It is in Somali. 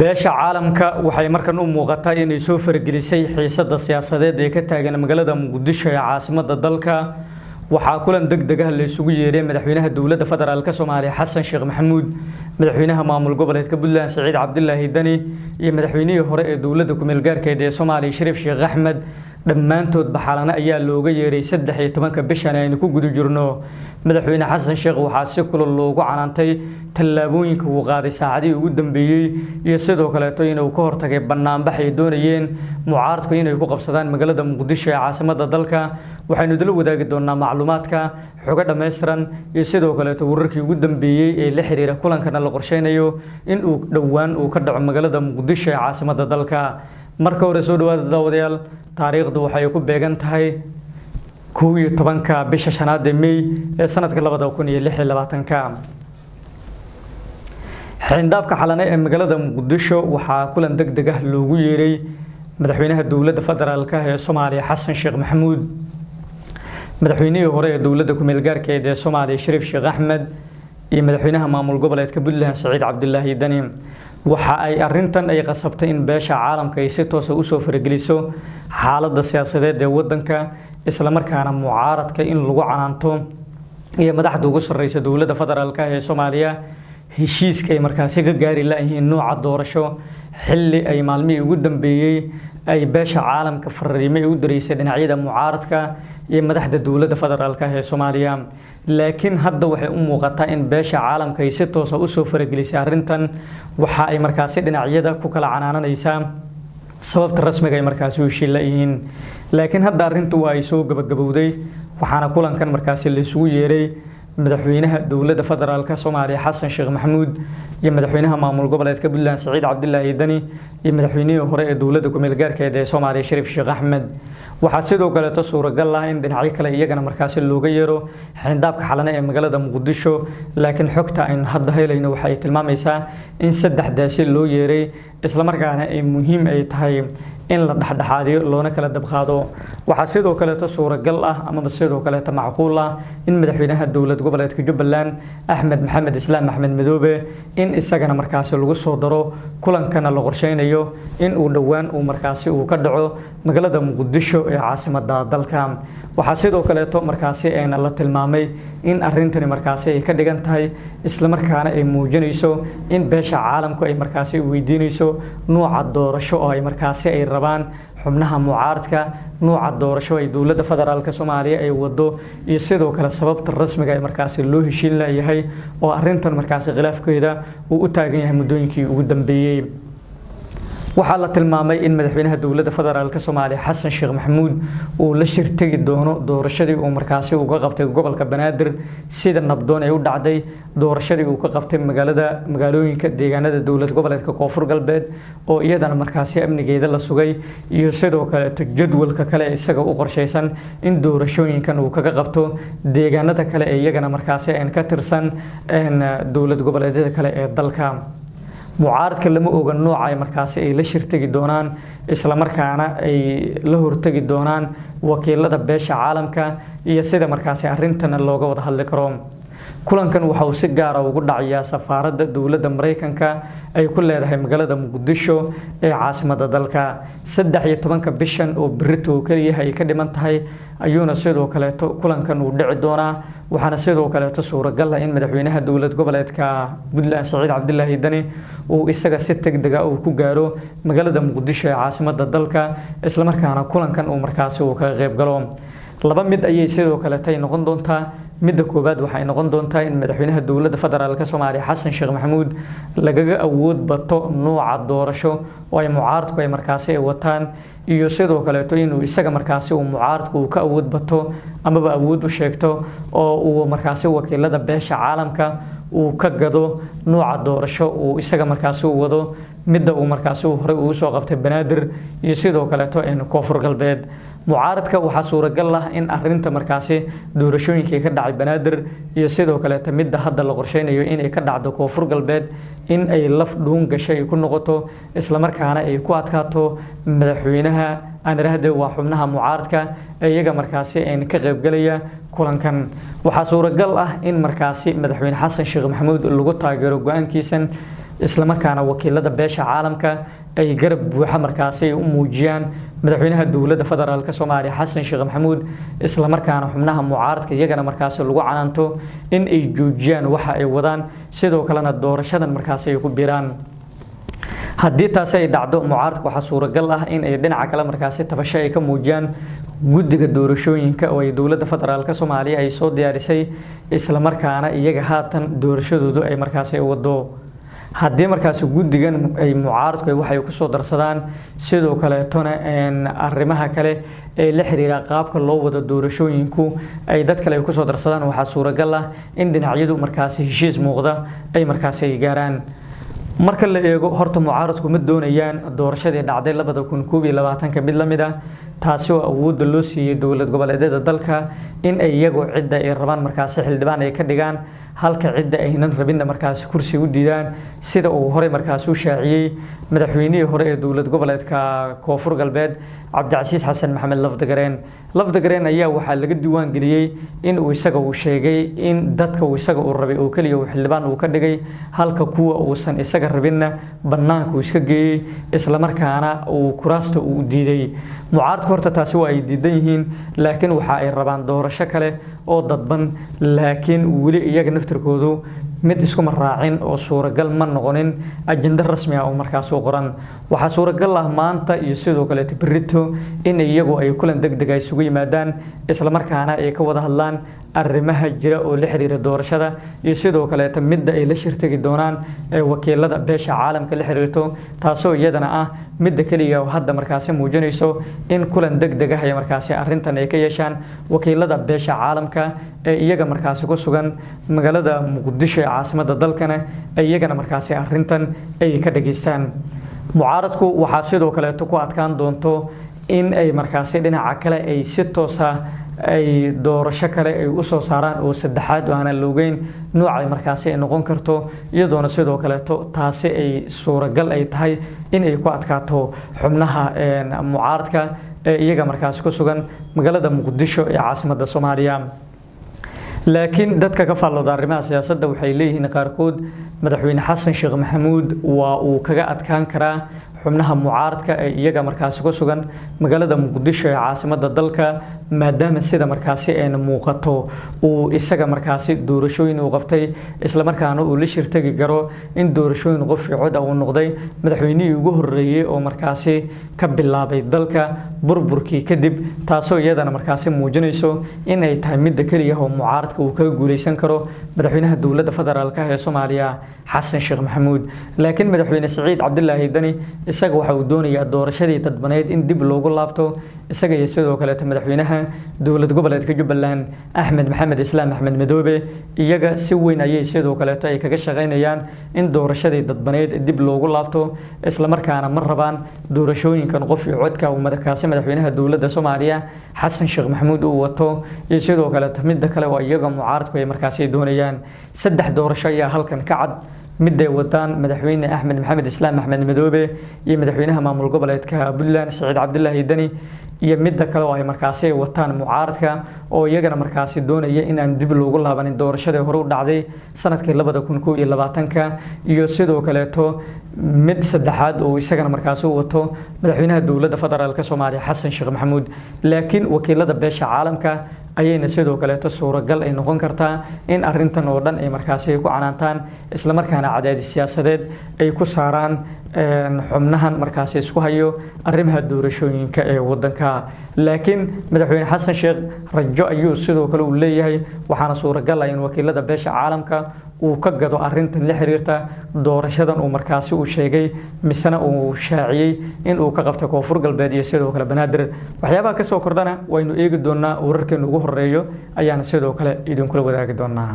beesha caalamka waxay markan u muuqataa inay soo faragelisay xiisadda siyaasadeed ee ka taagan magaalada Muqdisho ee caasimadda dalka waxaa kulan degdeg ah la isugu yeeray madaxweynaha dowladda federaalka Soomaaliya Xasan Sheekh Maxamuud madaxweynaha maamul goboleedka Puntland Saciid Cabdullaahi Dani iyo madaxweynihii hore ee dowladda ku meel gaarkeed ee Soomaaliya Shariif Sheekh Axmed dhammaantood baxalana ayaa looga yeeray 13 bishan aynu ku guda jirno madaxweyne Xasan Sheekh waxaa si kulul loogu canaantay tallaabooyinka uu qaaday saacadii ugu dambeeyay iyo sidoo kale inuu ka hortagay banaanbax ay doonayeen mucaaradku inay ku qabsadaan magaalada Muqdisho ee caasimadda dalka waxaynu dal wadaagi doonaa macluumaadka xoga dhameystiran iyo sidoo kale wararkii ugu dambeeyay ee la xiriira kulankan la qorsheynayo in uu dhawaan uu ka dhaco magaalada Muqdisho ee caasimadda dalka marka hore soo dhawaada daawadayaal taariikhdu waxay ku beegan tahay 11 bisha shanaad ee May ee sanadka 2026 xindaabka xalane ee magaalada Muqdisho waxaa kulan degdeg ah loogu yeeray madaxweynaha dowladda federaalka ee Soomaaliya Xasan Sheekh Maxamuud madaxweynihii hore ee dowladda ku meel gaarkeed ee Soomaaliya Shariif Sheekh Axmed iyo madaxweynaha maamul goboleedka Puntland Saciid Cabdullaahi Dani waxa ay arintan ay qasabtay in beesha caalamka ay si toos ah u soo farageliso xaaladda siyaasadeed ee wadanka isla markaana mucaaradka in lagu canaanto iyo madaxda ugu sarreysa dowladda federaalka ee Soomaaliya heshiiska ay markaasi ka gaari lahayn nooca doorasho xilli ay maalmihii ugu dambeeyay ay beesha caalamka fariimay u direysay dhinacyada mucaaradka iyo madaxda dowladda federaalka ee Soomaaliya laakiin hadda waxay u muuqataa in beesha caalamka ay si toos ah u soo faragelisay arintan waxa ay markaasi dhinacyada ku kala canaananaysaa sababta rasmiga ay markaasi u shiilayeen laakiin hadda arintu waa ay soo gabagabowday waxaana kulankan markaasi la isugu yeeray madaxweynaha dowladda federaalka Soomaaliya Xasan Sheekh Maxamuud iyo madaxweynaha maamul goboleedka Puntland Saciid Cabdullaahi Dani iyo madaxweynihii hore ee dowladda ku meel gaarkeed ee Soomaaliya Shariif Sheekh Axmed waxaa sidoo kale suuragal ah in dhinacyo kale iyagana markaasi looga yeero xindaabka xalane ee magaalada Muqdisho laakiin xogta ay hadda helayno waxay tilmaamaysaa in saddexdaasi loo yeeray isla markaana ay muhiim ay tahay in la dhaxdhaxaadiyo loona kala dabqaado waxa sidoo kale suuragal ah ama sidoo kale macquul ah in madaxweynaha dowlad goboleedka Jubbaland Axmed Maxamed Islaam Axmed Madoobe in isagana markaasi lagu soo daro kulankana la qorsheynayo in uu dhawaan uu markaasi uu ka dhaco magaalada Muqdisho ee caasimadda dalka waxa sidoo kale markaasi ayna la tilmaamay in arintani markaasi ay ka dhigan tahay isla markaana ay muujinayso in beesha caalamku ay markaasi weydiinayso nooca doorasho oo ay markaasi ay rabaan xubnaha mucaaradka nooca doorasho ay dowladda federaalka Soomaaliya ay wado iyo sidoo kale sababta rasmiga ay markaasi loo heshiin lahayd oo arintan markaasi khilaafkeeda uu u taagan yahay muddooyinkii ugu dambeeyay waxaa la tilmaamay in madaxweynaha dowladda federaalka Soomaaliya Xasan Sheekh Maxamuud uu la shirtagi doono doorashadii uu markaasi uu ka qabtay gobolka Banaadir sida nabdoon ay u dhacday doorashadii uu ka qabtay magaalooyinka deegaanada dowlad goboleedka Koonfur Galbeed oo iyadana markaasi amnigeeda la sugay iyo sidoo kale jadwalka kale isaga u qorsheysan in doorashooyinkan uu kaga qabto deegaanada kale ee iyagana markaasi aan ka tirsan dowlad goboleedyada kale ee dalka mucaaradka lama oga nooca ay markaasi ay la shirtagi doonaan isla markaana ay la hortagi doonaan wakiilada beesha caalamka iyo sida markaasi arintan looga wada hadli karo kulankan waxa uu si gaar ah ugu dhacayaa safaaradda dowladda Mareykanka ay ku leedahay magaalada Muqdisho ee caasimadda dalka 13 bishan oo berito kaliya ay ka dhiman tahay ayuuna sidoo kale kulankan uu dhici doonaa waxaana sidoo kale suuragal ah in madaxweynaha dowlad goboleedka Puntland Saciid Cabdullaahi Dani uu isaga si degdeg ah ku gaaro magaalada Muqdisho ee caasimadda dalka isla markaana kulankan uu markaasi uu ka qayb galo laba mid ayay sidoo kale tay noqon doontaa midda koobaad waxay noqon doontaa in madaxweynaha dowladda federaalka Soomaaliya Xasan Sheekh Maxamuud lagaga awood bato nooca doorasho oo ay mucaaradku ay markaasi ay wataan iyo sidoo kale inuu isaga markaasi uu mucaaradku ka awood bato ama awood u sheegto oo uu markaasi wakiilada beesha caalamka uu ka gado nooca doorasho uu isaga markaasi uu wado midda uu markaasi hore uu soo qabtay Banaadir iyo sidoo kale Koonfur Galbeed mucaaradka waxa suuragal ah in arinta markaasi doorashooyinka ka dhacay Banaadir iyo sidoo kale midda hadda la qorsheynayo in ay ka dhacdo Koonfur Galbeed in ay laf dhuun gashay ku noqoto isla markaana ay ku adkaato madaxweynaha aan raahday waa xubnaha mucaaradka iyaga markaasi ay ka qayb galaya kulankan waxa suuragal ah in markaasi madaxweyne Xasan Sheekh Maxamuud lagu taageero go'aankiisan isla markaana wakiilada beesha caalamka ay garab buuxa markaasi u muujiyaan madaxweynaha dowladda federaalka Soomaaliya Xasan Sheekh Maxamuud isla markaana xubnaha mucaaradka iyagana markaasi lagu canaanto in ay joojiyaan waxa ay wadaan sidoo kalena doorashadan markaasi ay ku biiraan haddii taasi ay dhacdo mucaaradku waxa suuragal ah in ay dhinaca kale markaasi tabasho ay ka muujiyaan guddiga doorashooyinka oo ay dowladda federaalka Soomaaliya ay soo diyaarisay isla markaana iyaga haatan doorashadoodu ay markaasi wado haddii markaasi guddigan ay mucaaradku waxay ku soo darsadaan sidoo kale tona arrimaha kale ee la xiriira qaabka loo wado doorashooyinku ay dad kale ku soo darsadaan waxa suuragal ah in dhinacyadu markaasi heshiis muuqda ay markaasi gaaraan marka la eego horta mucaaradku ma doonayaan doorashadii dhacday 2021 mid la mid ah taasi oo awood loo siiyay dowlad goboleedyada dalka in ay iyagu cidda ay rabaan markaasi xildhibaan ay ka dhigaan halka cidda aynan rabin markaasi kursi u diidaan sida uu hore markaasi u shaaciyay madaxweynihii hore ee dowlad goboleedka Koonfur Galbeed Cabdicasiis Xasan Maxamed Lafdagareen ayaa waxa laga diiwaan galiyay in uu isaga uu sheegay in dadka uu isaga uu rabay oo kaliya uu xildhibaan uu ka dhigay halka kuwa uusan isaga rabinna banaanka uu iska geeyay isla markaana uu kuraasta uu diiday mucaaradku horta taasi waa ay diidan yihiin laakiin waxa ay rabaan doorasho kale oo dadban laakiin wali iyaga naftirkoodu mid isku maraacin oo suuragal ma noqonin ajenda rasmi ah oo markaas oo qoran waxa suuragal ah maanta iyo sidoo kale tibrito in iyagu ay kulan degdeg ah isugu yimaadaan isla markaana ay ka wada hadlaan arrimaha jira oo la xiriira doorashada iyo sidoo kale midda ay la shirtagi doonaan ee wakiilada beesha caalamka la xiriirto taasoo iyadana ah midda kaliya oo hadda markaasi muujinayso in kulan degdeg ah ay markaasi arrintan ay ka yeeshaan wakiilada beesha caalamka ee iyaga markaasi ku sugan magaalada Muqdisho ee caasimadda dalkana ay iyagana markaasi arrintan ay ka dhageystaan mucaaradku waxa sidoo kale ku adkaan doonto in ay markaasi dhinaca kale ay si toos ah ay doorasho kale ay u soo saaraan oo saddexaad oo aan loogeyn nooca markaasi ay noqon karto iyadoona sidoo kale taasi ay suuragal ay tahay in ay ku adkaato xubnaha mucaaradka ee iyaga markaasi ku sugan magaalada Muqdisho ee caasimadda Soomaaliya laakiin dadka ka faallooda arrimaha siyaasadda waxay leeyihiin qaarkood madaxweyne Xasan Sheekh Maxamuud waa uu kaga adkaan karaa xubnaha mucaaradka ee iyaga markaasi ku sugan magaalada Muqdisho ee caasimadda dalka maadaama sida markaasi ay muuqato uu isaga markaasi doorashooyin uu qabtay isla markaana uu la shirtagi garo in doorashooyin qof cod uu noqday madaxweynihii ugu horeeyay oo markaasi ka bilaabay dalka burburkii kadib taasoo iyadana markaasi muujinayso in ay tahay mid kaliya oo mucaaradka uu ka guuleysan karo madaxweynaha dowladda federaalka ee Soomaaliya Xasan Sheekh Maxamuud laakiin madaxweyne Saciid Cabdullaahi Dani isaga waxa uu doonayaa doorashadii dadbaneed in dib loogu laabto isaga iyo sidoo kale madaxweynaha dowlad goboleedka Jubbaland Axmed Maxamed Islaam Axmed Madoobe iyaga si weyn ayay sidoo kale ay kaga shaqeynayaan in doorashadii dadbaneed dib loogu laabto isla markaana ma rabaan doorashooyinkan qof iyo codka uu madaxweynaha dowladda Soomaaliya Xasan Sheekh Maxamuud uu wato iyo sidoo kale midda kale waa iyaga mucaaradku ay markaasi doonayaan saddex doorasho ayaa halkan ka cad midday wadaan madaxweyne Axmed Maxamed Islaam Axmed Madoobe iyo madaxweynaha maamul goboleedka Puntland Saciid Cabdullaahi Dani iyo midda kale oo ay markaasi wataan mucaaradka oo iyagana markaasi doonaya in aan dib loogu laabanin doorashadii hore u dhacday sanadkii 2021 iyo sidoo kale mid saddexaad oo isagana markaasi wato madaxweynaha dowladda federaalka Soomaaliya Xasan Sheekh Maxamuud laakiin wakiilada beesha caalamka ayayna sidoo kale suuragal ay noqon kartaa in arrintan oo dhan ay markaasi ku canaantaan isla markaana cadaadis siyaasadeed ay ku saaraan xubnahan markaasi isku hayo arrimaha doorashooyinka ee wadanka laakiin madaxweyne Xasan Sheekh rajo ayuu sidoo kale u leeyahay waxaana suuragal ah in wakiilada beesha caalamka uu ka gado arrintan la xiriirta doorashadan uu markaasi uu sheegay misana uu shaaciyay in uu ka qabto Koonfur Galbeed iyo sidoo kale Banaadir waxyaabaha ka soo kordhana waynu eegi doonaa wararkeena ugu horeeyo ayaana sidoo kale idin kula wadaagi doonaa